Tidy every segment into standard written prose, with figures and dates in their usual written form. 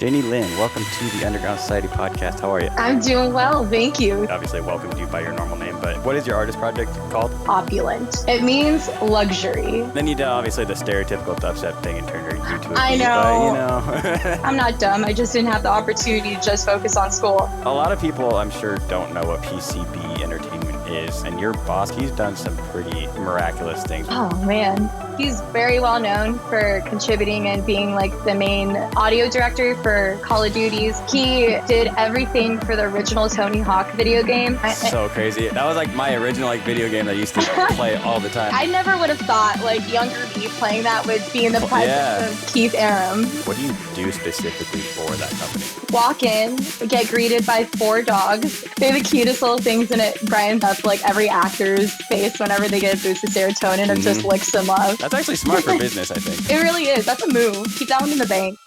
Janie Lynn, welcome to the Underground Society podcast. How are you? I'm doing well, thank you. Obviously, I welcomed you by your normal name, but what is your artist project called? Opulent. It means luxury. Then you did obviously the stereotypical dubstep thing and turned your YouTube. I know. But, I'm not dumb. I just didn't have the opportunity to just focus on school. A lot of people, I'm sure, don't know what PCB Entertainment is, and your boss, he's done some pretty miraculous things. Oh, man. He's very well known for contributing and being like the main audio director for Call of Duties. He did everything for the original Tony Hawk video game. So crazy. That was like my original like video game that I used to play all the time. I never would have thought like younger me playing that would be in the presence of Keith Aram. What do you do specifically for that company? Walk in, get greeted by 4 dogs. They're the cutest little things, and it brightens up like every actor's face whenever they get a boost of serotonin and just licks them up. That's actually smart for business, I think. It really is. That's a move. Keep that one in the bank.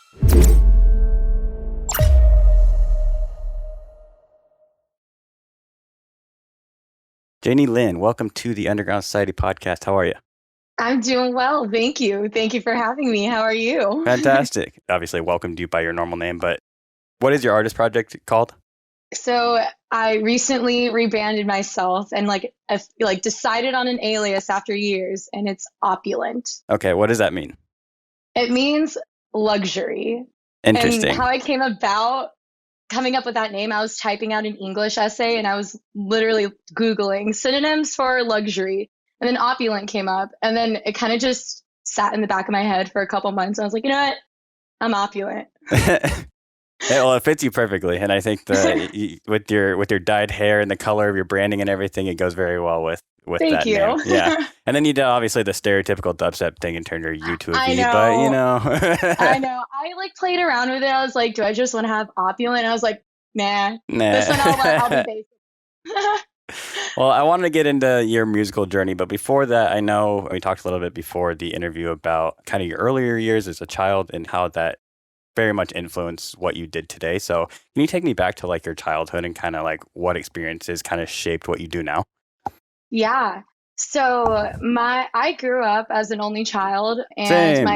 Janie Lynn, welcome to the Underground Society podcast. How are you? I'm doing well. Thank you. Thank you for having me. How are you? Fantastic. Obviously, I welcomed you by your normal name, but what is your artist project called? So I recently rebranded myself and decided on an alias after years, and it's Opulent. Okay, what does that mean? It means luxury. Interesting. And how I came about coming up with that name, I was typing out an English essay and I was literally Googling synonyms for luxury. And then opulent came up, and then it kind of just sat in the back of my head for a couple months. I was like, you know what? I'm opulent. Yeah, well, it fits you perfectly, and I think with your dyed hair and the color of your branding and everything, it goes very well with Thank that you. name. Yeah, and then you did obviously the stereotypical dubstep thing and turned your YouTube. I know. But you know, I know. I played around with it. I was like, do I just want to have opulent? And I was like, nah. This one I'll be basic. Well, I wanted to get into your musical journey, but before that, I know we talked a little bit before the interview about kind of your earlier years as a child and how that very much influenced what you did today. So can you take me back to like your childhood and kind of like what experiences kind of shaped what you do now? Yeah. So I grew up as an only child, and Same.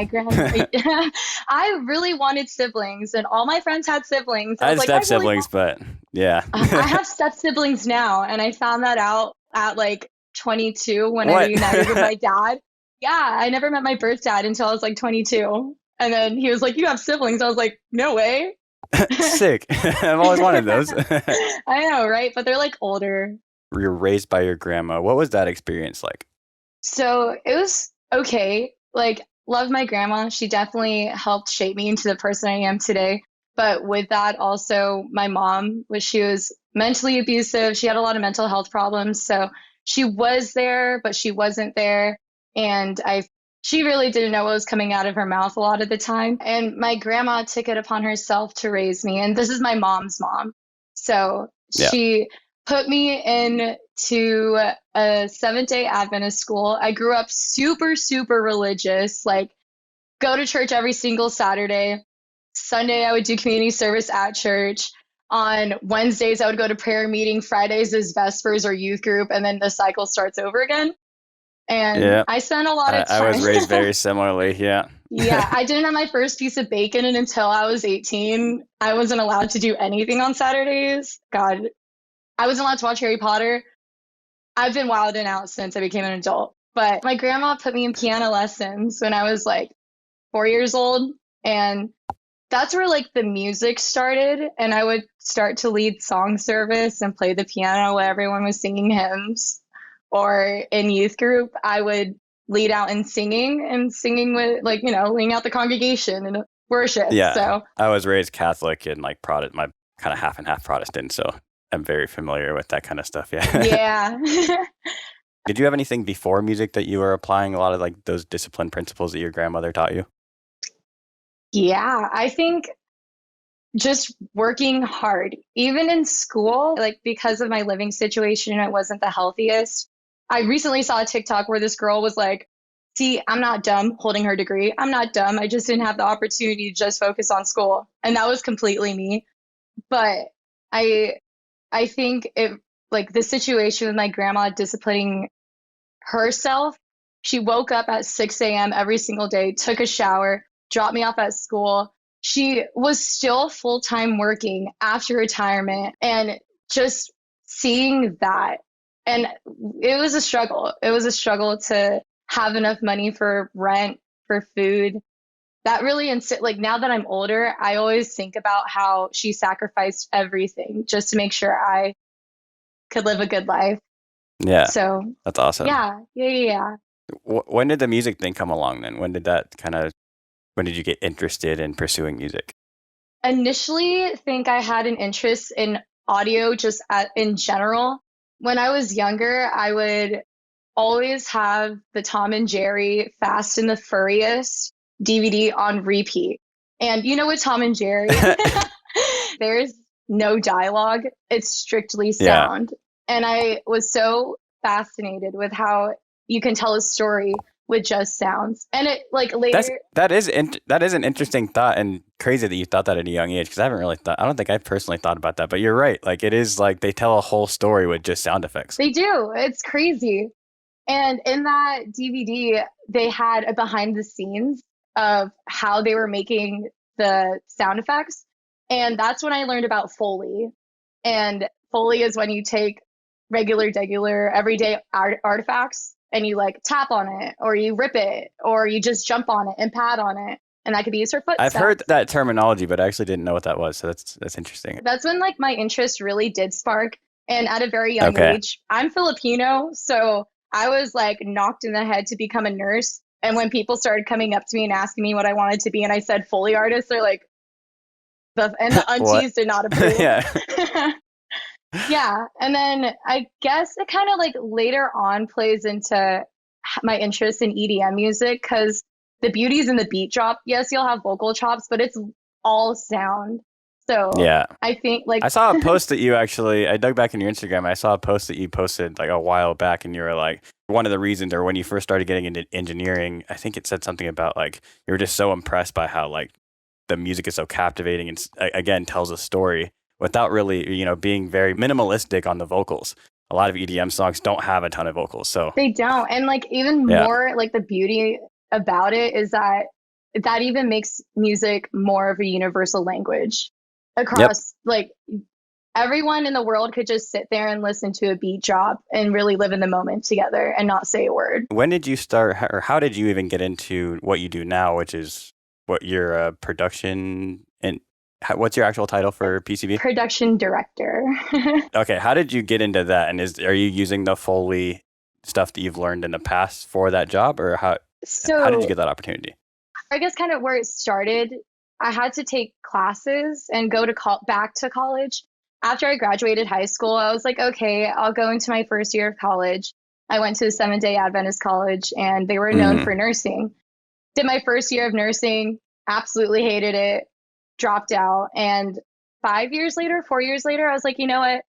I really wanted siblings, and all my friends had siblings. I had was step like, I really siblings, but yeah. I have step siblings now, and I found that out at like 22 when I What? reunited with my dad. Yeah, I never met my birth dad until I was like 22. And then he was like, you have siblings. I was like, no way. Sick. I've always wanted those. I know, right? But they're like older. You're raised by your grandma. What was that experience like? So it was okay. Like, love my grandma. She definitely helped shape me into the person I am today. But with that, also my mom, she was mentally abusive. She had a lot of mental health problems. So she was there, but she wasn't there. And she really didn't know what was coming out of her mouth a lot of the time. And my grandma took it upon herself to raise me. And this is my mom's mom. So she put me into a Seventh-day Adventist school. I grew up super, super religious, like go to church every single Saturday. Sunday, I would do community service at church. On Wednesdays, I would go to prayer meeting. Fridays is Vespers or youth group. And then the cycle starts over again. And I spent a lot of time. I was raised very similarly, yeah. Yeah, I didn't have my first piece of bacon until I was 18. I wasn't allowed to do anything on Saturdays. God, I wasn't allowed to watch Harry Potter. I've been wilding out since I became an adult. But my grandma put me in piano lessons when I was like 4 years old. And that's where like the music started. And I would start to lead song service and play the piano while everyone was singing hymns. Or in youth group, I would lead out in singing with leading out the congregation and worship. Yeah. So I was raised Catholic and like Protestant, my kind of half and half Protestant. So I'm very familiar with that kind of stuff. Yeah. Yeah. Did you have anything before music that you were applying a lot of like those discipline principles that your grandmother taught you? Yeah, I think just working hard, even in school, like because of my living situation, it wasn't the healthiest. I recently saw a TikTok where this girl was like, see, I'm not dumb holding her degree. I'm not dumb. I just didn't have the opportunity to just focus on school. And that was completely me. But I think the situation with my grandma disciplining herself, she woke up at 6 a.m. every single day, took a shower, dropped me off at school, she was still full-time working after retirement, and just seeing that, and it was a struggle. It was a struggle to have enough money for rent, for food. That really like now that I'm older, I always think about how she sacrificed everything just to make sure I could live a good life. Yeah, So that's awesome. yeah. When did the music thing come along then? When did you get interested in pursuing music? Initially, think I had an interest in audio just in general. When I was younger, I would always have the Tom and Jerry Fast and the Furious DVD on repeat. And you know, with Tom and Jerry, there's no dialogue, it's strictly Yeah. sound. And I was so fascinated with how you can tell a story with just sounds. And it like That's later, that is an interesting thought, and crazy that you thought that at a young age, because I don't think I personally thought about that, but you're right. Like it is like they tell a whole story with just sound effects. they do. It's crazy. And in that DVD, they had a behind the scenes of how they were making the sound effects. And that's when I learned about Foley. And Foley is when you take regular, everyday artifacts and you like tap on it, or you rip it, or you just jump on it and pat on it. And that could be used for I've heard footsteps. that terminology, but I actually didn't know what that was. So that's interesting. That's when like my interest really did spark. And at a very young Okay. age, I'm Filipino, so I was like knocked in the head to become a nurse. And when people started coming up to me and asking me what I wanted to be, and I said Foley artist, they're like, the What? aunties did not approve. Yeah. Yeah. And then I guess it kind of like later on plays into my interest in EDM music because the beauty is in the beat drop. Yes, you'll have vocal chops, but it's all sound. So Yeah. I think like I saw a post that you actually, I dug back in your Instagram. I saw a post that you posted like a while back, and you were like, one of the reasons, or when you first started getting into engineering, I think it said something about like, you were just so impressed by how like the music is so captivating and again, tells a story without really, being very minimalistic on the vocals. A lot of EDM songs don't have a ton of vocals. So, they don't. And like even yeah. more like the beauty about it is that that even makes music more of a universal language Yep. across like everyone in the world could just sit there and listen to a beat drop and really live in the moment together and not say a word. When did you start, or how did you even get into what you do now, which is what your production and what's your actual title for PCB? Production director. Okay, how did you get into that? And are you using the Foley stuff that you've learned in the past for that job, or how did you So get that opportunity? I guess kind of where it started, I had to take classes and go to back to college. After I graduated high school, I was like, okay, I'll go into my first year of college. I went to a Seventh-day Adventist college, and they were known for Hmm. nursing. Did my first year of nursing, absolutely hated it, dropped out. And 5 years later, 4 years later, I was like, you know what?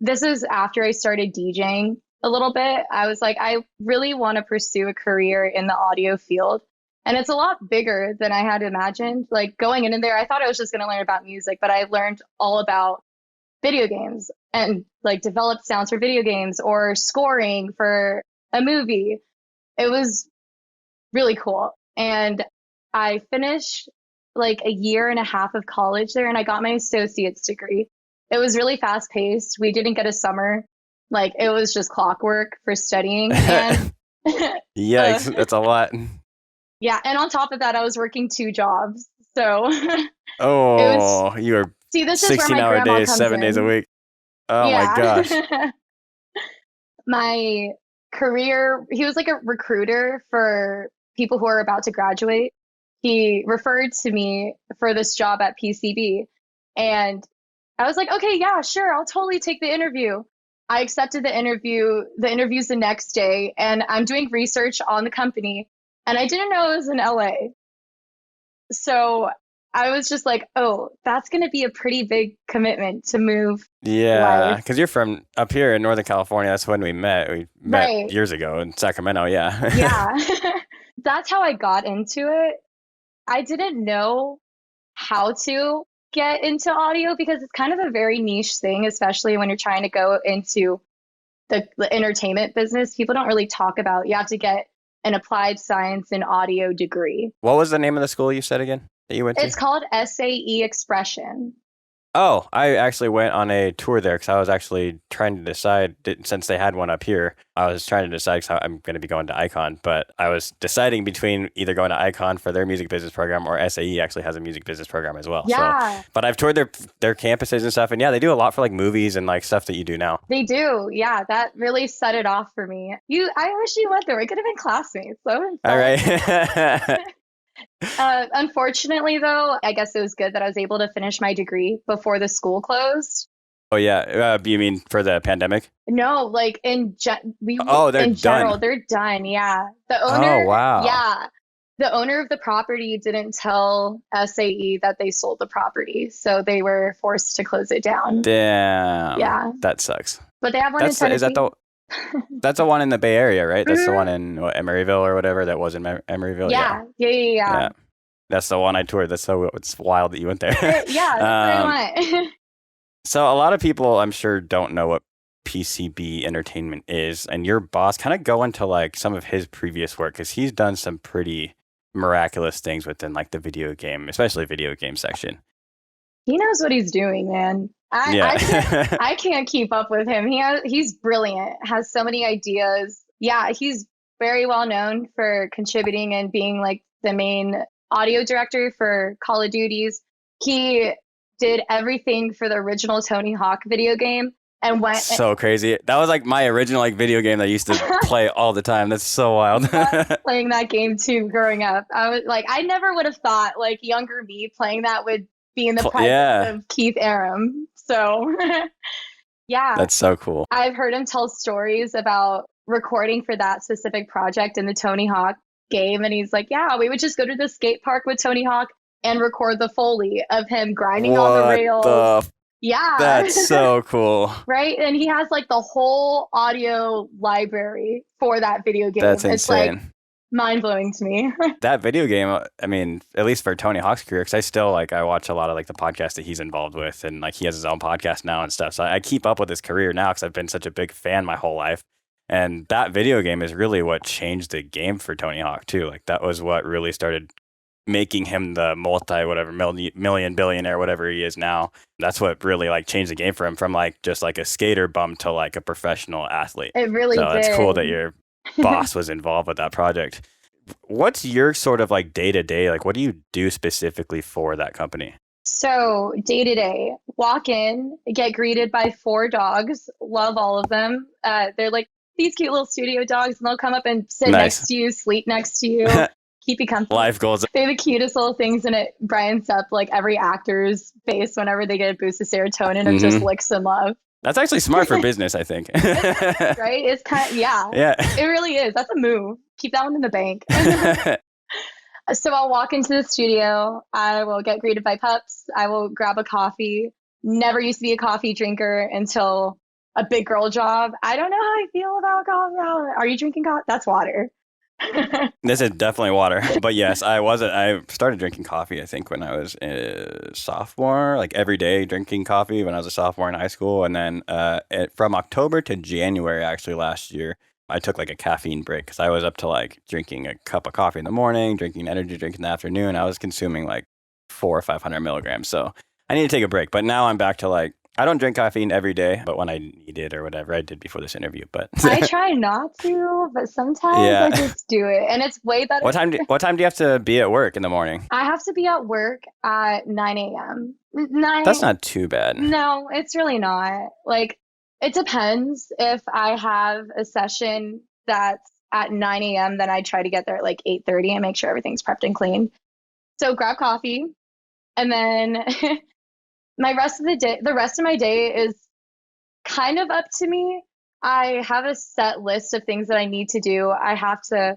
This is after I started DJing a little bit. I was like, I really want to pursue a career in the audio field. And it's a lot bigger than I had imagined. Like going in there, I thought I was just going to learn about music, but I learned all about video games and like developed sounds for video games or scoring for a movie. It was really cool. And I finished like a year and a half of college there and I got my associate's degree. It was really fast paced. We didn't get a summer. Like it was just clockwork for studying. And uh, Yikes, that's a lot. yeah. And on top of that, I was working two jobs. So it was, Oh, you are see, this is where my 16-hour grandma days, comes 7 days a in. week. Oh my gosh. Yeah. My career, he was like a recruiter for people who are about to graduate. He referred to me for this job at PCB. And I was like, okay, yeah, sure, I'll totally take the interview. I accepted the interview. The interview's the next day, and I'm doing research on the company. And I didn't know it was in LA. So I was just like, oh, that's going to be a pretty big commitment to move Yeah, life. because you're from up here in Northern California. That's when we met. We met Right. years ago in Sacramento. Yeah. Yeah. That's how I got into it. I didn't know how to get into audio because it's kind of a very niche thing, especially when you're trying to go into the entertainment business. People don't really talk about you have to get an applied science and audio degree. What was the name of the school you said again? that you went to? It's called SAE Expression. Oh, I actually went on a tour there because I was actually trying to decide, since they had one up here, I was trying to decide because I'm going to be going to Icon, but I was deciding between either going to Icon for their music business program or SAE actually has a music business program as well. So, Yeah, but I've toured their campuses and stuff, and yeah, they do a lot for like movies and like stuff that you do now. they do. Yeah, that really set it off for me. I wish you went there. We could have been classmates. That would All have been right. fun. Unfortunately, though, I guess it was good that I was able to finish my degree before the school closed. Oh yeah, you mean for the pandemic? No, like Oh, they're in general, done. they're done. Yeah. Oh wow. Yeah. The owner of the property didn't tell SAE that they sold the property, so they were forced to close it down. Damn, Yeah. that sucks. But they have one in Is that Tennessee. that's the one in the Bay Area, right? That's the one Mhm. in what, Emeryville or whatever that was in Emeryville. Yeah, Yeah. yeah. That's the one I toured. That's so it's wild that you went there. Yeah, that's what I want. So a lot of people, I'm sure, don't know what PCB Entertainment is, and your boss kind of go into like some of his previous work because he's done some pretty miraculous things within like the video game, especially video game section. He knows what he's doing, man. Yeah. I can't keep up with him. He's brilliant, has so many ideas. Yeah, he's very well known for contributing and being like the main audio director for Call of Duties. He did everything for the original Tony Hawk video game and went So crazy. That was like my original like video game that I used to play all the time. That's so wild. playing that game too growing up. I was like, I never would have thought like younger me playing that would be in the presence Yeah. of Keith Aram. So yeah, That's so cool. I've heard him tell stories about recording for that specific project in the Tony Hawk game. And he's like, yeah, we would just go to the skate park with Tony Hawk and record the Foley of him grinding on the What rails. the? Yeah. That's so cool. Right? And he has like the whole audio library for that video game. That's It's like insane. mind blowing to me. That video game, I mean, at least for Tony Hawk's career, because I still like I watch a lot of like the podcasts that he's involved with, and like he has his own podcast now and stuff. So I keep up with his career now because I've been such a big fan my whole life. And that video game is really what changed the game for Tony Hawk too. Like that was what really started making him the million billionaire, whatever he is now. That's what really like changed the game for him from like just like a skater bum to like a professional athlete. It really So did. it's cool that your boss was involved with that project. What's your sort of like day to day? Like, what do you do specifically for that company? So, day to day, walk in, get greeted by 4 dogs, love all of them. They're like these cute little studio dogs, and they'll come up and sit Nice. next to you, sleep next to you, keep you comfortable. Life goals. They're the cutest little things, and it brightens up like every actor's face whenever they get a boost of serotonin of just licks and love. That's actually smart for business, I think. Right? It's kind of, yeah, Yeah. it really is. That's a move. Keep that one in the bank. So I'll walk into the studio. I will get greeted by pups. I will grab a coffee. Never used to be a coffee drinker until a big girl job. I don't know how I feel about coffee. Are you drinking coffee? That's water. This is definitely water. But yes, I started drinking coffee, I think, when I was a sophomore, like every day drinking coffee when I was a sophomore in high school. And then from October to January, actually, last year, I took like a caffeine break because I was up to like drinking a cup of coffee in the morning, drinking an energy drink in the afternoon. I was consuming like 400 or 500 milligrams. So I need to take a break. But now I'm back to like, I don't drink caffeine every day, but when I need it or whatever, I did before this interview. But I try not to, but sometimes Yeah. I just do it. And it's way better. What time do you have to be at work in the morning? I have to be at work at 9 a.m. 9 That's not too bad. No, it's really not. Like, it depends. If I have a session that's at 9 a.m., then I try to get there at like 8:30 and make sure everything's prepped and clean. So grab coffee, and then the rest of my day is kind of up to me. I have a set list of things that I need to do. I have to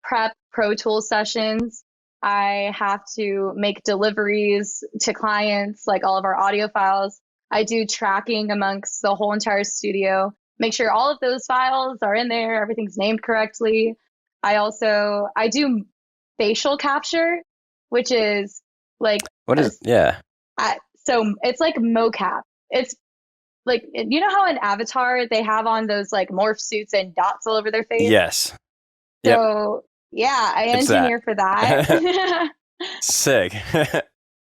prep Pro Tools sessions. I have to make deliveries to clients, like all of our audio files. I do tracking amongst the whole entire studio, make sure all of those files are in there, everything's named correctly. I do facial capture, which is like Yeah. so it's like mocap. It's like, you know how in Avatar they have on those like morph suits and dots all over their face? Yes. Yep. So yeah, I It's engineer for that. Sick.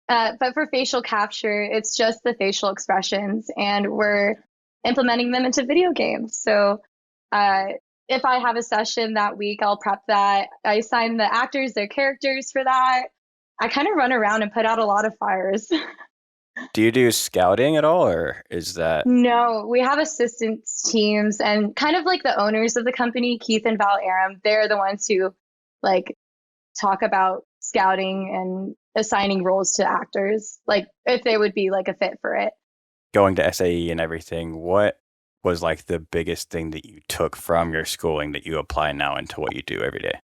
But for facial capture, it's just the facial expressions, and we're implementing them into video games. So uh, if I have a session that week, I'll prep that. I assign the actors their characters for that. I kind of run around and put out a lot of fires. Do you do scouting at all, or is that No, we have assistance teams and kind of like the owners of the company, Keith and Val Aram, they're the ones who like talk about scouting and assigning roles to actors, like if they would be like a fit for it. going to SAE and everything? What was like the biggest thing that you took from your schooling that you apply now into what you do every day?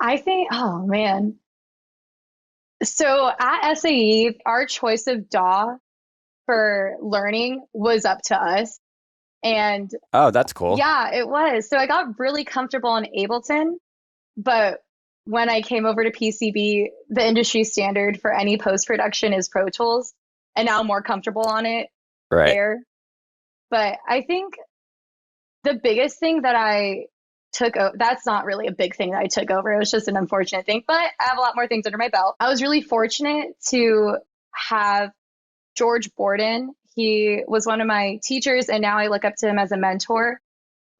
I think, oh man. So at SAE, our choice of DAW for learning was up to us. And Oh, that's cool. yeah, it was. So I got really comfortable in Ableton, but when I came over to PCB, the industry standard for any post production is Pro Tools, and now I'm more comfortable on it Right. there. But I think the biggest thing that I took over, that's not really a big thing that I took over. It was just an unfortunate thing, but I have a lot more things under my belt. I was really fortunate to have George Borden. He was one of my teachers, and now I look up to him as a mentor.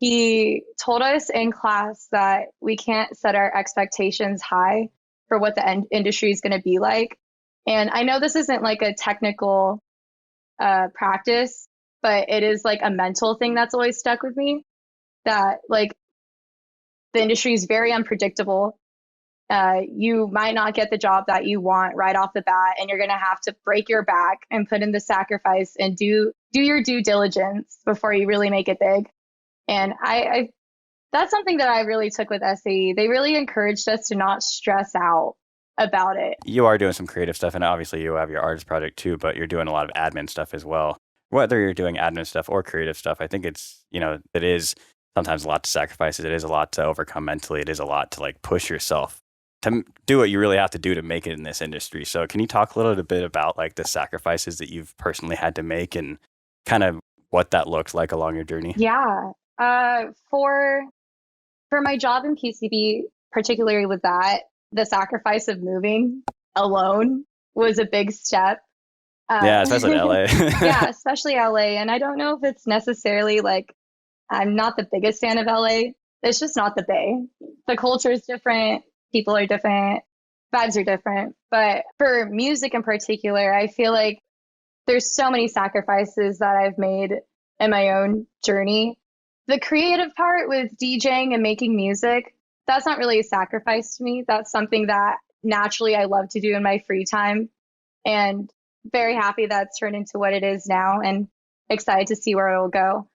He told us in class that we can't set our expectations high for what the industry is going to be like. And I know this isn't like a technical practice, but it is like a mental thing that's always stuck with me, that like the industry is very unpredictable. You might not get the job that you want right off the bat, and you're going to have to break your back and put in the sacrifice and do your due diligence before you really make it big. And I that's something that I really took with SAE. They really encouraged us to not stress out about it. You are doing some creative stuff, and obviously you have your artist project too, but you're doing a lot of admin stuff as well. Whether you're doing admin stuff or creative stuff, I think it's, it is sometimes a lot to sacrifice. It is a lot to overcome mentally. It is a lot to like push yourself to do what you really have to do to make it in this industry. So can you talk a little bit about like the sacrifices that you've personally had to make and kind of what that looks like along your journey? Yeah. For my job in PCB, particularly with that, the sacrifice of moving alone was a big step. Yeah, especially in LA. Yeah, especially LA. And I don't know if it's necessarily like I'm not the biggest fan of LA. It's just not the Bay. The culture is different, people are different, vibes are different. But for music in particular, I feel like there's so many sacrifices that I've made in my own journey. The creative part with DJing and making music, that's not really a sacrifice to me. That's something that naturally I love to do in my free time. And very happy that's turned into what it is now and excited to see where it will go.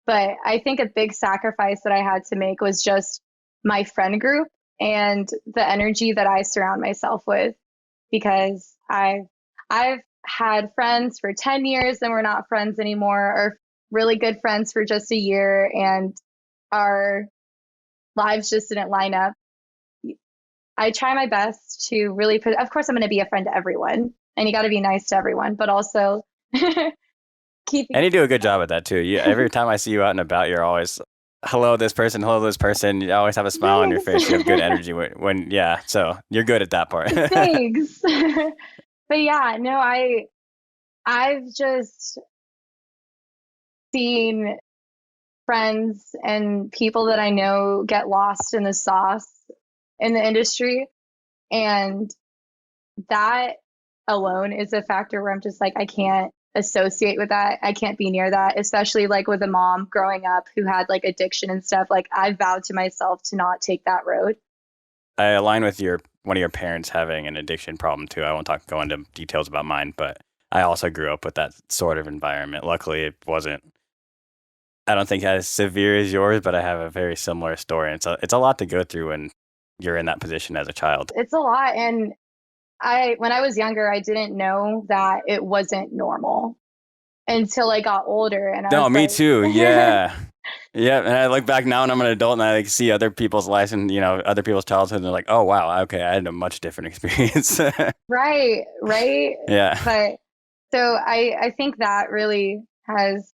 But I think a big sacrifice that I had to make was just my friend group and the energy that I surround myself with, because I've had friends for 10 years and we're not friends anymore, or really good friends for just a year, and our lives just didn't line up. I try my best to really put, of course, I'm going to be a friend to everyone, and you got to be nice to everyone, but also keeping. And you do a good job at that too. Every time I see you out and about, you're always hello this person, hello this person. You always have a smile on your face. You have good energy when yeah. So you're good at that part. Thanks. But yeah, no, I've just seen friends and people that I know get lost in the sauce in the industry, and that alone is a factor where I'm just like, I can't associate with that. I can't be near that, especially like with a mom growing up who had like addiction and stuff. Like I vowed to myself to not take that road. I align with one of your parents having an addiction problem too. I won't go into details about mine, but I also grew up with that sort of environment. Luckily, it wasn't. I don't think as severe as yours, but I have a very similar story. And it's a lot to go through when you're in that position as a child. It's a lot, and when I was younger, I didn't know that it wasn't normal until I got older, and I No, was me like, too. Yeah. Yeah. And I look back now and I'm an adult and I like see other people's lives and, other people's childhood and they're like, oh, wow. Okay. I had a much different experience. right, right. Yeah. But so I think that really has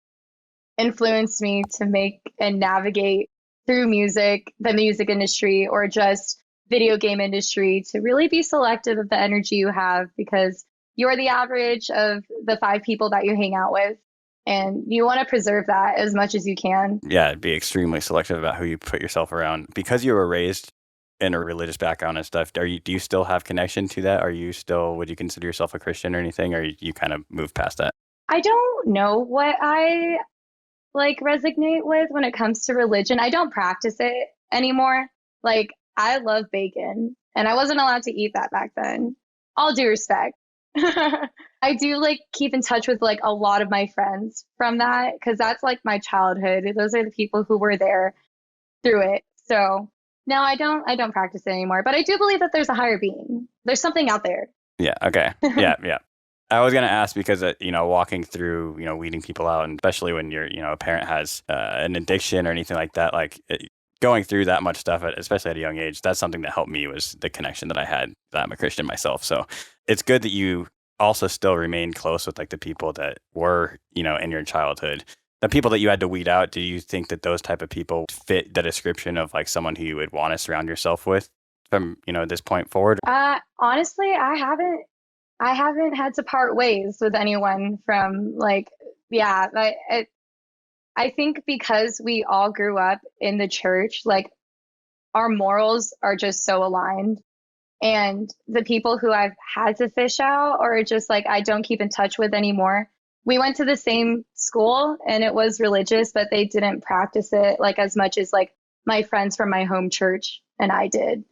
influenced me to make and navigate through music, the music industry, or just video game industry to really be selective of the energy you have because you're the average of the 5 people that you hang out with. And you want to preserve that as much as you can. Yeah, be extremely selective about who you put yourself around. Because you were raised in a religious background and stuff, do you still have connection to that? Are you still, would you consider yourself a Christian or anything, or you kind of move past that? I don't know what I like resonate with when it comes to religion. I don't practice it anymore. Like, I love bacon, and I wasn't allowed to eat that back then. All due respect. I do like keep in touch with like a lot of my friends from that because that's like my childhood. Those are the people who were there through it. So no, I don't practice it anymore. But I do believe that there's a higher being. There's something out there. Yeah. Okay. Yeah. Yeah. I was going to ask because, walking through, weeding people out, and especially when you're, a parent has an addiction or anything like that, going through that much stuff, especially at a young age, that's something that helped me was the connection that I had, that I'm a Christian myself. So it's good that you also still remain close with like the people that were, in your childhood. The people that you had to weed out, do you think that those type of people fit the description of like someone who you would want to surround yourself with from, this point forward? Honestly, I haven't had to part ways with anyone from like, yeah, I think because we all grew up in the church, like our morals are just so aligned. And the people who I've had to fish out or just like I don't keep in touch with anymore. We went to the same school and it was religious, but they didn't practice it like as much as like my friends from my home church and I did.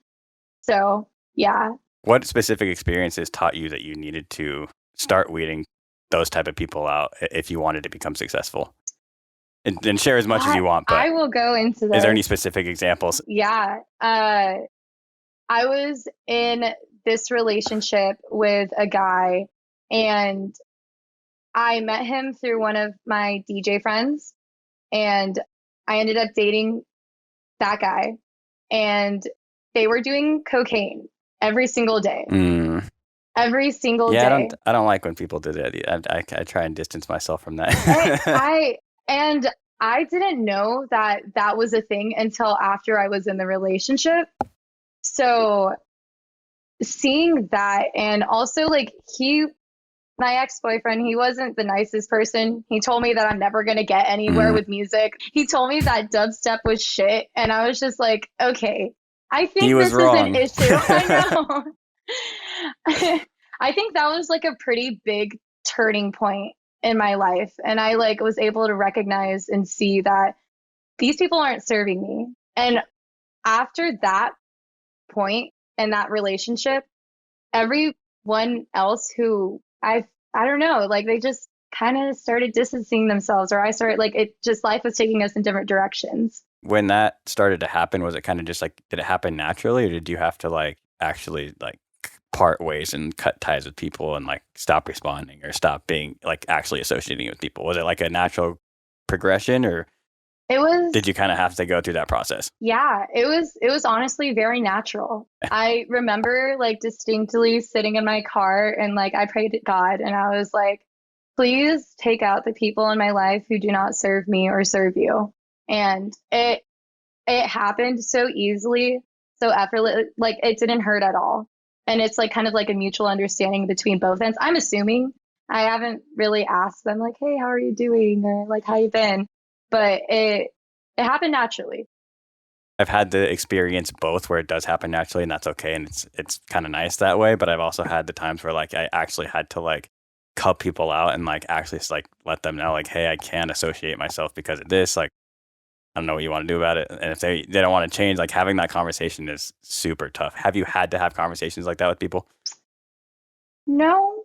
So, yeah. What specific experiences taught you that you needed to start weeding those type of people out if you wanted to become successful? And share as much as you want, but I will go into this. Is there any specific examples? Yeah. I was in this relationship with a guy and I met him through one of my DJ friends and I ended up dating that guy and they were doing cocaine every single day. Mm. Every single day. Yeah, I don't like when people do that. I try and distance myself from that. And I didn't know that that was a thing until after I was in the relationship. So seeing that, and also like my ex-boyfriend, he wasn't the nicest person. He told me that I'm never going to get anywhere with music. He told me that dubstep was shit. And I was just like, okay, I think this is an issue. I know. I think that was like a pretty big turning point in my life. And I like was able to recognize and see that these people aren't serving me. And after that point in that relationship, everyone else who I don't know, like they just kind of started distancing themselves, or I started like it just life was taking us in different directions. When that started to happen, was it kind of just like, did it happen naturally, or did you have to like actually like part ways and cut ties with people and like stop responding or stop being like actually associating with people? Was it like a natural progression, or did you kind of have to go through that process? Yeah, it was honestly very natural. I remember like distinctly sitting in my car and like I prayed to God and I was like, please take out the people in my life who do not serve me or serve you. And it happened so easily, so effortless, like it didn't hurt at all. And it's like kind of like a mutual understanding between both ends. I'm assuming. I haven't really asked them like, hey, how are you doing? Or like, how you been? But it happened naturally. I've had the experience both where it does happen naturally and that's okay. And it's kind of nice that way. But I've also had the times where like I actually had to like cut people out and like actually just, like let them know like, hey, I can't associate myself because of this. Like, I don't know what you want to do about it. And if they don't want to change, like having that conversation is super tough. Have you had to have conversations like that with people? No,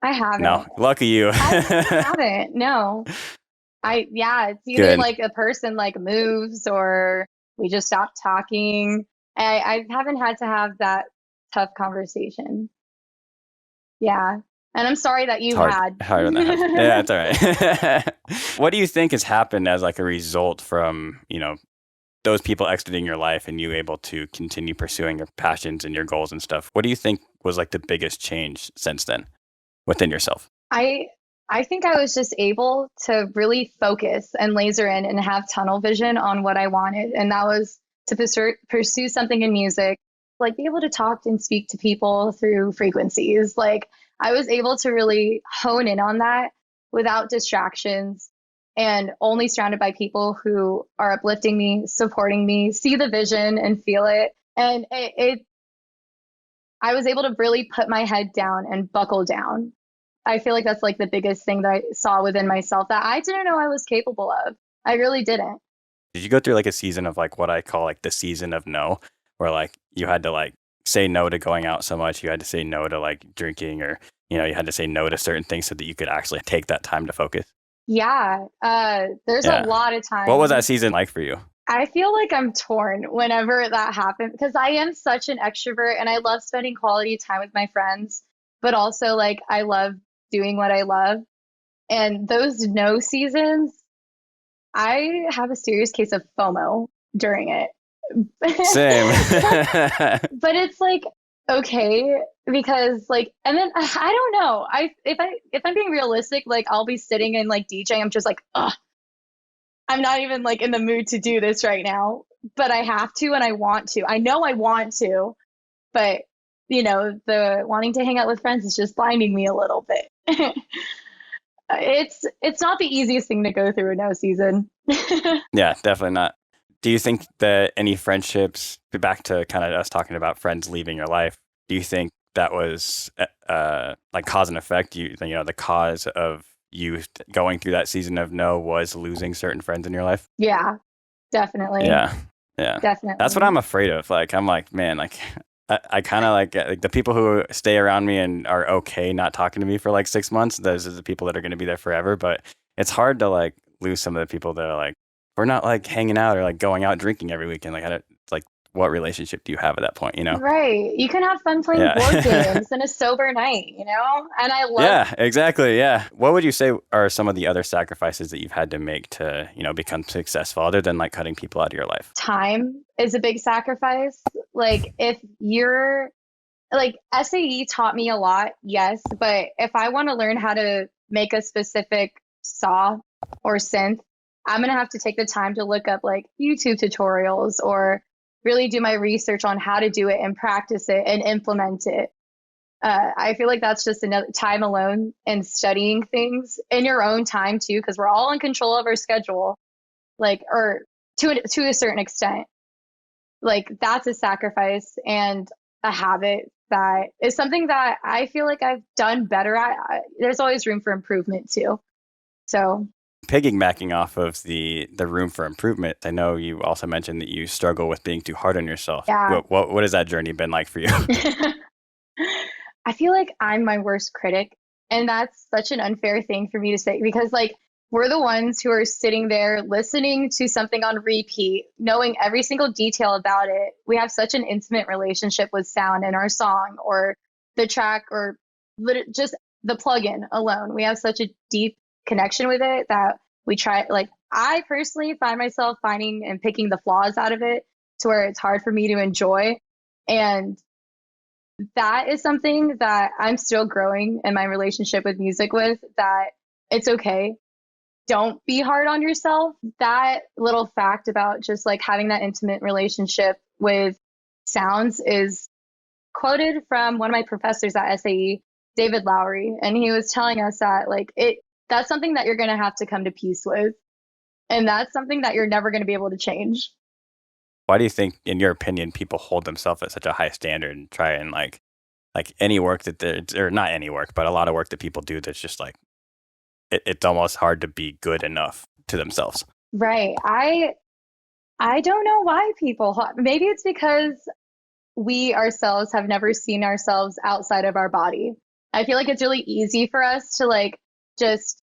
I haven't. No, lucky you. I haven't. No. It's either Good. like a person like moves or we just stop talking. I haven't had to have that tough conversation. Yeah. And I'm sorry that you had. Hard when that happens. Yeah, it's all right. What do you think has happened as like a result from, those people exiting your life and you able to continue pursuing your passions and your goals and stuff? What do you think was like the biggest change since then within yourself? I think I was just able to really focus and laser in and have tunnel vision on what I wanted. And that was to pursue something in music like be able to talk and speak to people through frequencies. Like I was able to really hone in on that without distractions and only surrounded by people who are uplifting me, supporting me, see the vision and feel it. And I was able to really put my head down and buckle down. I feel like that's like the biggest thing that I saw within myself that I didn't know I was capable of. I really didn't. Did you go through like a season of like what I call like the season of no, where like you had to like say no to going out so much, you had to say no to like drinking, or you had to say no to certain things so that you could actually take that time to focus? Yeah, there's a Yeah. lot of What was that times season like for you? I feel like I'm torn whenever that happens because I am such an extrovert and I love spending quality time with my friends, but also like I love doing what I love. And those no seasons, I have a serious case of FOMO during it. Same. But it's like okay because like and then I don't know. If I'm being realistic, like I'll be sitting and like DJ, I'm just like, ugh, I'm not even like in the mood to do this right now, but I have to and I want to. I know I want to, but the wanting to hang out with friends is just blinding me a little bit. It's not the easiest thing to go through in no season. Yeah, definitely not. Do you think that any friendships, back to kind of us talking about friends leaving your life, do you think that was like cause and effect? The cause of you going through that season of no was losing certain friends in your life? Yeah, definitely. Yeah. Yeah. That's what Definitely. I'm afraid of. Like, I'm like, man, like, I kind of like the people who stay around me and are okay not talking to me for like 6 months. Those are the people that are going to be there forever. But it's hard to like lose some of the people that are like, we're not like hanging out or like going out drinking every weekend. Like, like, what relationship do you have at that point? Right. You can have fun playing board Yeah. games and a sober night, you know? And I love Yeah, exactly. Yeah. What would you say are some of the other sacrifices that you've had to make to, become successful other than like cutting people out of your life? time is a big sacrifice. Like if you're like SAE taught me a lot, yes, but if I want to learn how to make a specific saw or synth, I'm gonna have to take the time to look up like YouTube tutorials or really do my research on how to do it and practice it and implement it. I feel like that's just another time alone and studying things in your own time too, because we're all in control of our schedule, like or to a certain extent. Like that's a sacrifice and a habit that is something that I feel like I've done better at. There's always room for improvement too. So Piggybacking off of the room for improvement, I know you also mentioned that you struggle with being too hard on yourself. yeah, What has that journey been like for you? I feel like I'm my worst critic, and that's such an unfair thing for me to say because like we're the ones who are sitting there listening to something on repeat, knowing every single detail about it. We have such an intimate relationship with sound in our song or the track or just the plugin alone. We have such a deep connection with it that we try like I personally find myself finding and picking the flaws out of it to where it's hard for me to enjoy. And that is something that I'm still growing in my relationship with music with, that it's okay. Don't be hard on yourself. That little fact about just like having that intimate relationship with sounds is quoted from one of my professors at SAE, David Lowery. And he was telling us that like that's something that you're going to have to come to peace with. And that's something that you're never going to be able to change. Why do you think, in your opinion, people hold themselves at such a high standard and try and like any work that or not any work, but a lot of work that people do that's just like it's almost hard to be good enough to themselves? Right. I don't know why people, maybe it's because we ourselves have never seen ourselves outside of our body. I feel like it's really easy for us to like just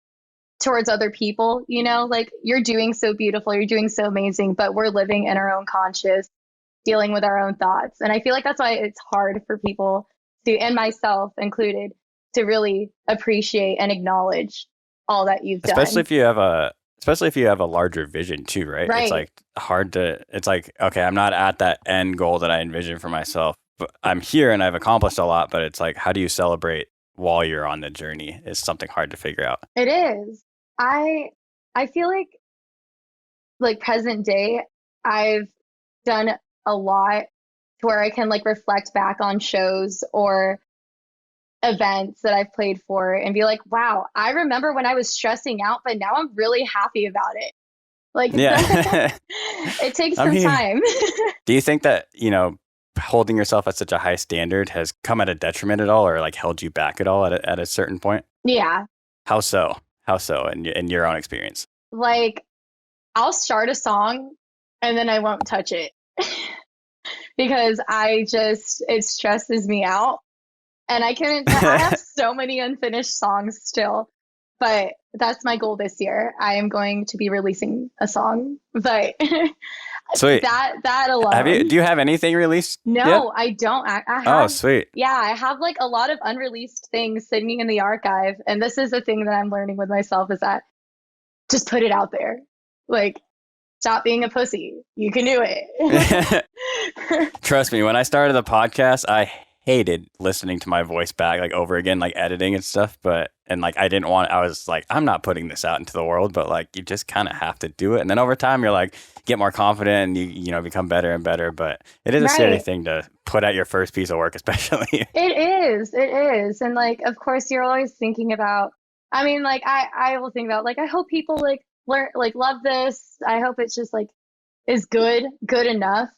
towards other people, like you're doing so beautiful, you're doing so amazing, but we're living in our own conscious, dealing with our own thoughts. And I feel like that's why it's hard for people to, and myself included, to really appreciate and acknowledge all that you've Especially done. if you have a larger vision too, right? It's Right. like hard to it's like, okay, I'm not at that end goal that I envisioned for myself, but I'm here and I've accomplished a lot, but it's like, how do you celebrate while you're on the journey is something hard to figure out. It is. I feel like present day, I've done a lot to where I can like reflect back on shows or events that I've played for and be like, wow, I remember when I was stressing out, but now I'm really happy about it. Like, Yeah. it takes I some mean, time. do you think that, holding yourself at such a high standard has come at a detriment at all or like held you back at all at a certain point? Yeah. How so? How so in your own experience? Like, I'll start a song and then I won't touch it because it stresses me out. And I have so many unfinished songs still, but that's my goal this year. I am going to be releasing a song, but Sweet. that alone. Do you have anything released yet? No, I don't. I Oh, have, sweet. yeah, I have like a lot of unreleased things sitting in the archive. And this is the thing that I'm learning with myself is that just put it out there. Like, stop being a pussy. You can do it. Trust me, when I started the podcast, I hated listening to my voice back like over again, like editing and stuff. I was like, I'm not putting this out into the world, but like you just kind of have to do it. And then over time, you're like, get more confident and you become better and better. But it is a scary thing to put out your first piece of work, especially. It is. And like, of course, you're always thinking about, I mean, like, I will think about like, I hope people like learn, like love this. I hope it's just like is good enough.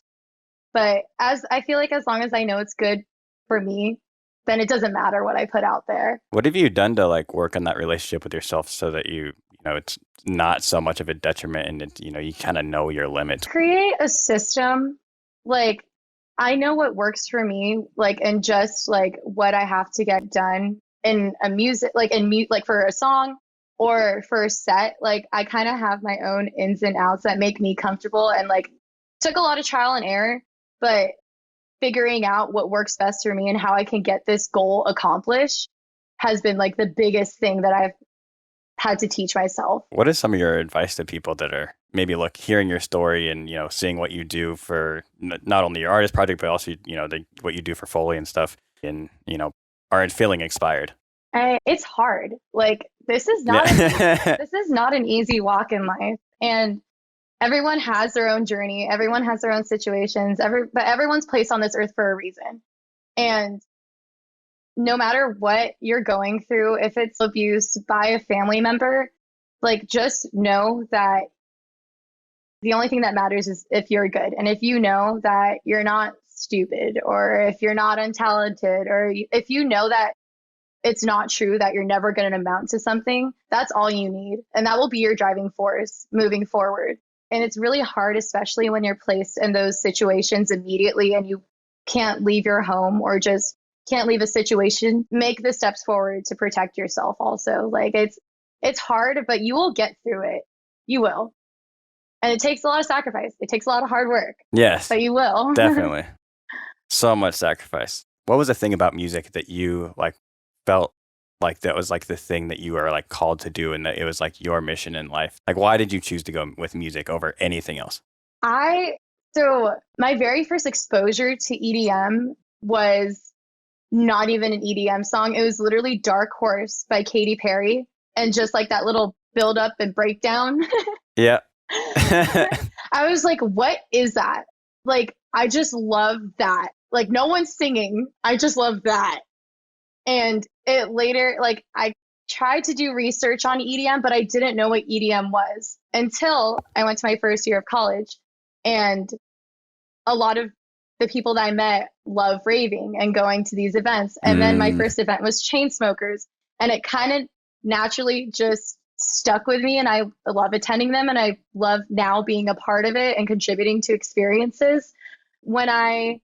But I feel like as long as I know it's good for me, then it doesn't matter what I put out there. What have you done to like work on that relationship with yourself so that it's not so much of a detriment and you kind of know your limits? Create a system. Like, I know what works for me, like, and just like what I have to get done in a music, like like for a song or for a set. Like, I kind of have my own ins and outs that make me comfortable and like took a lot of trial and error, but figuring out what works best for me and how I can get this goal accomplished has been like the biggest thing that I've had to teach myself. What is some of your advice to people that are maybe hearing your story and seeing what you do for not only your artist project but also what you do for Foley and stuff and are feeling inspired? It's hard. Like this is not an easy walk in life, and everyone has their own journey. Everyone has their own situations. But everyone's placed on this earth for a reason. And no matter what you're going through, if it's abuse by a family member, like just know that the only thing that matters is if you're good. And if you know that you're not stupid or if you're not untalented or if you know that it's not true that you're never going to amount to something, that's all you need. And that will be your driving force moving forward. And it's really hard, especially when you're placed in those situations immediately and you can't leave your home or just can't leave a situation. Make the steps forward to protect yourself also. Like it's hard, but you will get through it. You will. And it takes a lot of sacrifice. It takes a lot of hard work. Yes. But you will. Definitely. So much sacrifice. What was the thing about music that you felt like that was the thing that you were called to do and that it was your mission in life? Why did you choose to go with music over anything else? So my very first exposure to EDM was not even an EDM song. It was literally Dark Horse by Katy Perry. And just that little build up and breakdown. Yeah. I was like, what is that? I just love that. No one's singing. I just love that. And it later, I tried to do research on EDM, but I didn't know what EDM was until I went to my first year of college. And a lot of the people that I met love raving and going to these events. And then my first event was Chainsmokers. And it kind of naturally just stuck with me. And I love attending them. And I love now being a part of it and contributing to experiences. When I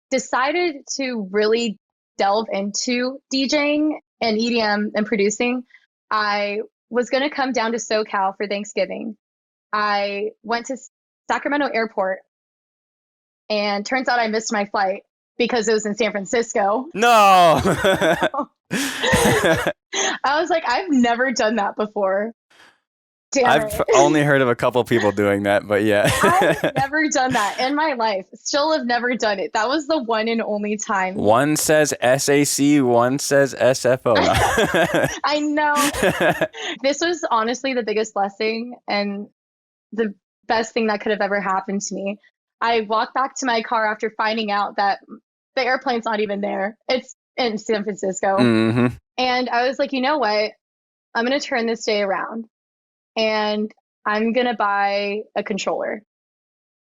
decided to really delve into DJing and EDM and producing, I was going to come down to SoCal for Thanksgiving. I went to Sacramento Airport and turns out I missed my flight because it was in San Francisco. No. I was like, I've never done that before. I've only heard of a couple people doing that, but yeah. I've never done that in my life. Still have never done it. That was the one and only time. One says SAC, one says SFO. I know. This was honestly the biggest blessing and the best thing that could have ever happened to me. I walked back to my car after finding out that the airplane's not even there. It's in San Francisco. Hmm. And I was like, you know what? I'm going to turn this day around and I'm going to buy a controller.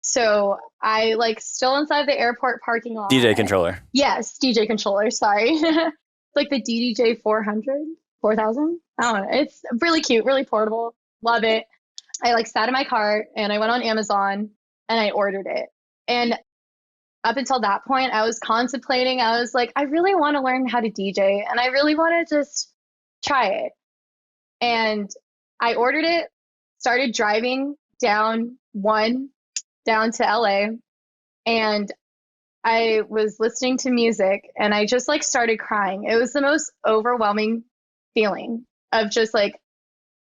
So I like still inside the airport parking lot. DJ controller. Yes, DJ controller, sorry. It's like the DDJ 400, 4000. I don't know. It's really cute, really portable. Love it. I like sat in my car and I went on Amazon and I ordered it. And up until that point, I was contemplating, I was like, I really want to learn how to DJ and I really want to just try it. And I ordered it, started driving down to LA, and I was listening to music and I just like started crying. It was the most overwhelming feeling of just like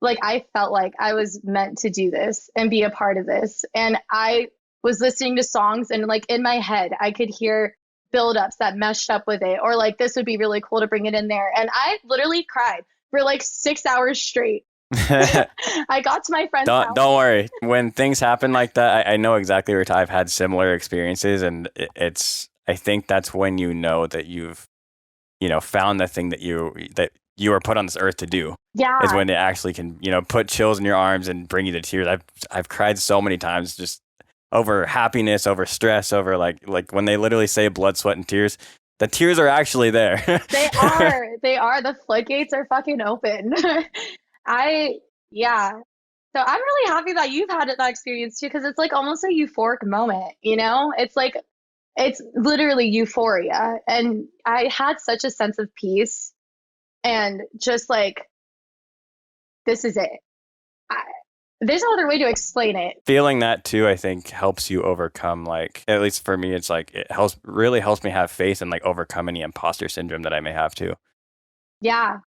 I felt like I was meant to do this and be a part of this. And I was listening to songs and like in my head I could hear buildups that meshed up with it, or like this would be really cool to bring it in there. And I literally cried for like 6 hours straight. I got to my friend's house. Don't worry. When things happen like that, I know exactly where I've had similar experiences, and it's I think that's when you know that you've found the thing that you were put on this earth to do. Yeah. Is when it actually can put chills in your arms and bring you to tears. I've cried so many times just over happiness, over stress, over like when they literally say blood, sweat, and tears. The tears are actually there. They are. They are. The floodgates are fucking open. Yeah. So I'm really happy that you've had that experience too, because it's like almost a euphoric moment, you know? It's like, it's literally euphoria. And I had such a sense of peace and just like, this is it. I, there's no other way to explain it. Feeling that too, I think helps you overcome, like, at least for me, it's like, really helps me have faith and like overcome any imposter syndrome that I may have too. Yeah.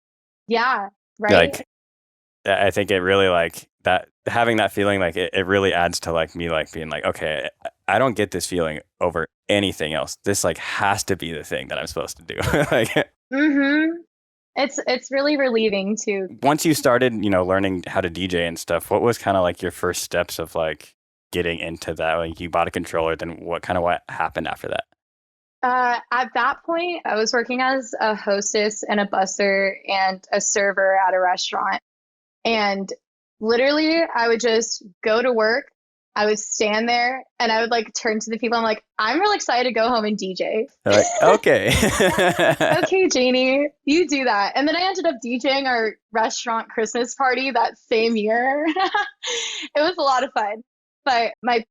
Yeah. Right. Like, I think it really like that, having that feeling, like it really adds to like me, like being like, okay, I don't get this feeling over anything else. This like has to be the thing that I'm supposed to do. Like, Mm-hmm. It's really relieving too. once you started, learning how to DJ and stuff, what was kind of like your first steps of like getting into that? Like you bought a controller, then what happened after that? At that point, I was working as a hostess and a busser and a server at a restaurant. And literally, I would just go to work. I would stand there and I would like turn to the people. I'm like, I'm really excited to go home and DJ. They're like, okay. Okay, Janie, you do that. And then I ended up DJing our restaurant Christmas party that same year. It was a lot of fun. But my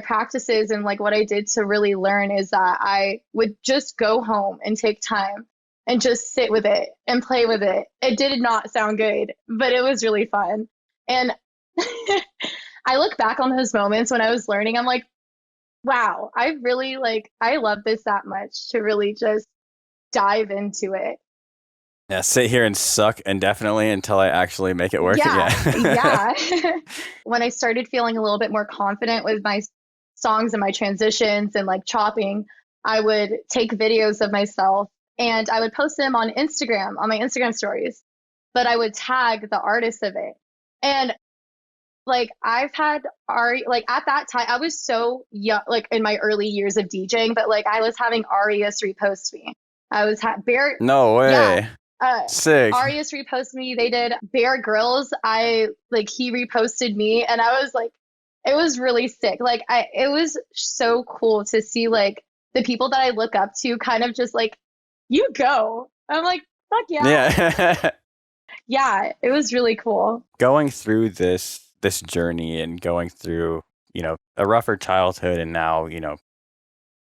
practices and like what I did to really learn is that I would just go home and take time and just sit with it and play with it. It did not sound good, but it was really fun. And I look back on those moments when I was learning, I'm like, wow, I love this that much to really just dive into it. Yeah, sit here and suck indefinitely until I actually make it work. Yeah. When I started feeling a little bit more confident with my songs and my transitions and like chopping, I would take videos of myself and I would post them on Instagram, on my Instagram stories, but I would tag the artist of it. And like I've had Ari, like at that time, I was so young, like in my early years of DJing, but like I was having Arias repost me. I was Bear. No way. Yeah. Sick. Arias repost me. They did Bear Grylls. He reposted me, and I was like, it was really sick. It was so cool to see like the people that I look up to kind of just like, you go. I'm like, fuck yeah. Yeah. Yeah, it was really cool. Going through this journey and going through, a rougher childhood and now,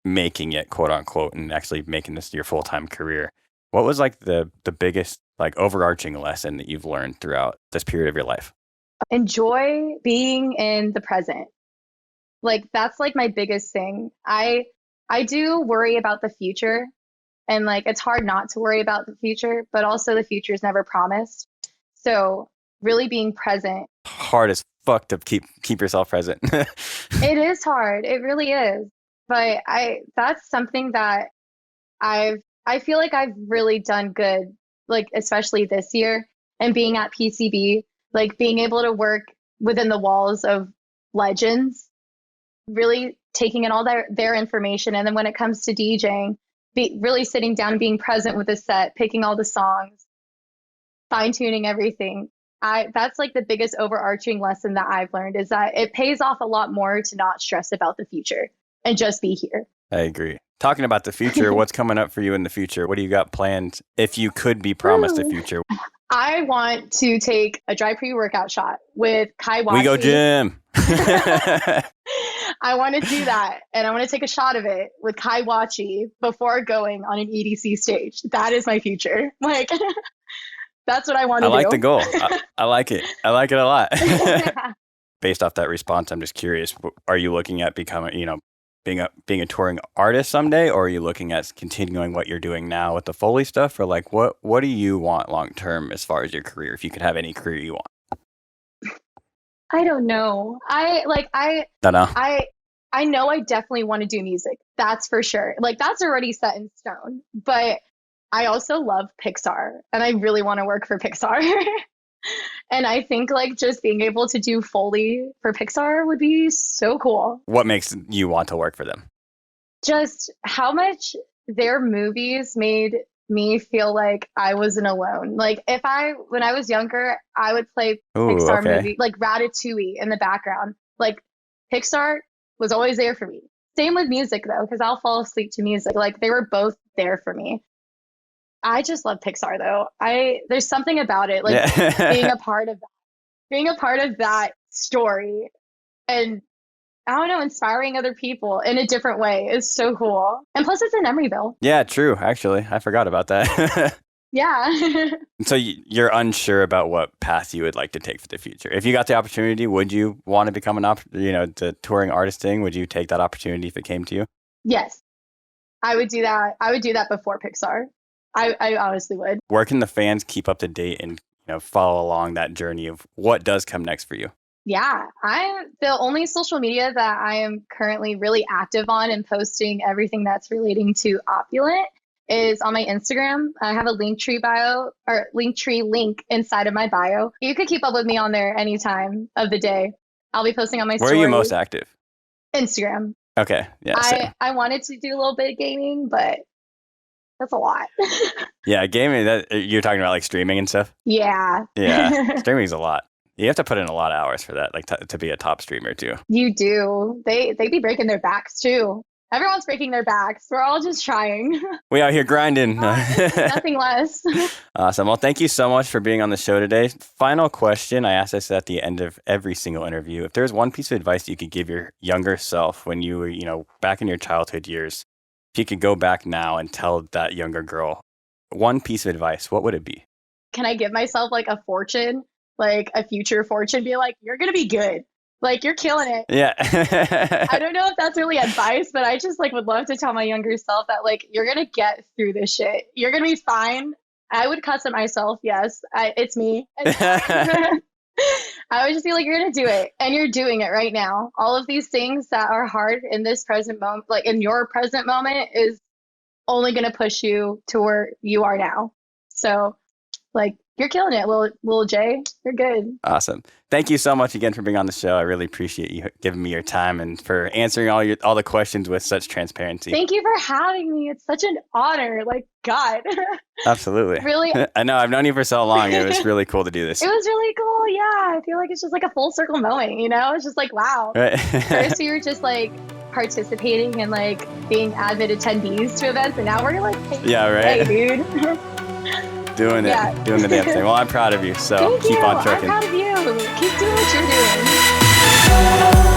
making it, quote unquote, and actually making this your full-time career. What was like the biggest like overarching lesson that you've learned throughout this period of your life? Enjoy being in the present. Like that's like my biggest thing. I do worry about the future, and like it's hard not to worry about the future, but also the future is never promised. So really being present. Hard as fuck to keep yourself present. It is hard. It really is. But that's something that I feel like I've really done good, like especially this year, and being at PCB, like being able to work within the walls of legends really taking in all their information. And then when it comes to DJing, really sitting down and being present with the set, picking all the songs, fine tuning everything. That's like the biggest overarching lesson that I've learned, is that it pays off a lot more to not stress about the future and just be here. I agree. Talking about the future, what's coming up for you in the future? What do you got planned if you could be promised a future? I want to take a dry pre-workout shot with Kai Wachi. We go gym. I want to do that. And I want to take a shot of it with Kai Wachi before going on an EDC stage. That is my future. Like, that's what I want to do. I like the goal. I like it. I like it a lot. Based off that response, I'm just curious, are you looking at becoming, being a touring artist someday, or are you looking at continuing what you're doing now with the Foley stuff? Or like, what do you want long term as far as your career, if you could have any career you want? I don't know. I know I definitely want to do music. That's for sure. Like, that's already set in stone. But I also love Pixar, and I really want to work for Pixar. And I think like just being able to do Foley for Pixar would be so cool. What makes you want to work for them? Just how much their movies made me feel like I wasn't alone. Like when I was younger, I would play Pixar movie, like Ratatouille in the background. Like Pixar was always there for me. Same with music though, because I'll fall asleep to music. Like they were both there for me. I just love Pixar though. There's something about it, like being a part of that story, and I don't know, inspiring other people in a different way is so cool. And plus it's in Emeryville. Yeah, true. Actually, I forgot about that. Yeah. So you're unsure about what path you would like to take for the future. If you got the opportunity, would you want to become the touring artist thing? Would you take that opportunity if it came to you? Yes, I would do that. I would do that before Pixar. I honestly would. Where can the fans keep up to date and follow along that journey of what does come next for you? Yeah, the only social media that I am currently really active on and posting everything that's relating to Opvlent is on my Instagram. I have a Linktree link inside of my bio. You could keep up with me on there any time of the day. I'll be posting on my stories. Where are you most active? Instagram. Okay. Yeah. I wanted to do a little bit of gaming, but that's a lot. Yeah, gaming, that you're talking about like streaming and stuff? Yeah. Yeah. Streaming is a lot. You have to put in a lot of hours for that, like to be a top streamer too. You do. They be breaking their backs too. Everyone's breaking their backs. We're all just trying. We out here grinding. Nothing less. Awesome. Well, thank you so much for being on the show today. Final question. I ask this at the end of every single interview. If there's one piece of advice you could give your younger self when you were, back in your childhood years, if you could go back now and tell that younger girl one piece of advice, what would it be? Can I give myself like a fortune, like a future fortune? Be like, you're going to be good. Like, you're killing it. Yeah. I don't know if that's really advice, but I just like would love to tell my younger self that like, you're going to get through this shit. You're going to be fine. I would cuss at myself. Yes, it's me. I would just be like, you're going to do it. And you're doing it right now. All of these things that are hard in this present moment, like in your present moment, is only going to push you to where you are now. So like, you're killing it, little Jay. You're good. Awesome. Thank you so much again for being on the show. I really appreciate you giving me your time and for answering all the questions with such transparency. Thank you for having me. It's such an honor. Like, God. Absolutely. Really? I know. I've known you for so long. It was really cool to do this. It was really cool. Yeah. I feel like it's just like a full circle moment, It's just like, wow. Right. First we were just like participating and like being avid attendees to events, and now we're like, yeah, right. Hey, dude. Doing the damn thing. Well, I'm proud of you. So Thank keep you. on trucking. I'm proud of you. Keep doing what you're doing.